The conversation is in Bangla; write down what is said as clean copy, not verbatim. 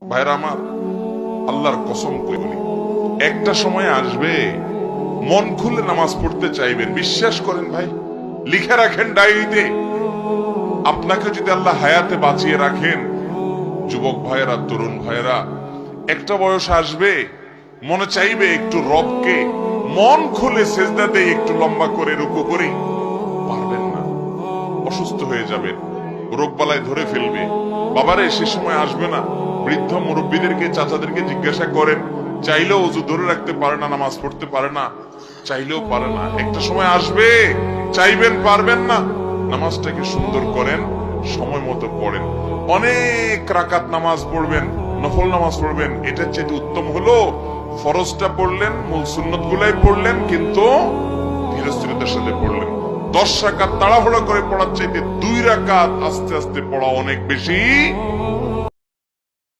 ভাইরা আমার, আল্লাহর কসম করে বলি, একটা সময় আসবে মন খুলে নামাজ পড়তে চাইবেন। বিশ্বাস করেন ভাই, লিখে রাখেন ডায়েরিতে। আপনাকে যদি আল্লাহ হায়াতে বাঁচিয়ে রাখেন, যুবক ভাইয়েরা, তরুণ ভাইয়েরা, একটা বয়স আসবে মনে চাইবে একটু রবকে মন খুলে সেজদা দেই, একটু লম্বা করে রুকু করি। পারবেন না, অসুস্থ হয়ে যাবেন, রোগবালায় ধরে ফেলবে। বাবারে, সে সময় আসবে না? বৃদ্ধ মুরব্বীদেরকে, চাচাদেরকে জিজ্ঞাসা করেন, চাইলেও অজু ধরে রাখতে পারে না, নামাজ পড়তে পারে না, চাইলেও পারে না। একটা সময় আসবে চাইবেন, পারবেন না। নামাজটাকে সুন্দর করেন, সময় মতো পড়েন, অনেক রাকাত নামাজ পড়বেন, নফল নামাজ পড়বেন। এটার চেয়ে উত্তম হলো ফরজটা পড়লেন, মূল সুন্নত গুলাই পড়লেন, কিন্তু ধীরস্থিরতার সাথে পড়লেন। 10 রাকাত তাড়াহুড়া করে পড়ার চাইতে 2 রাকাত আস্তে আস্তে পড়া অনেক বেশি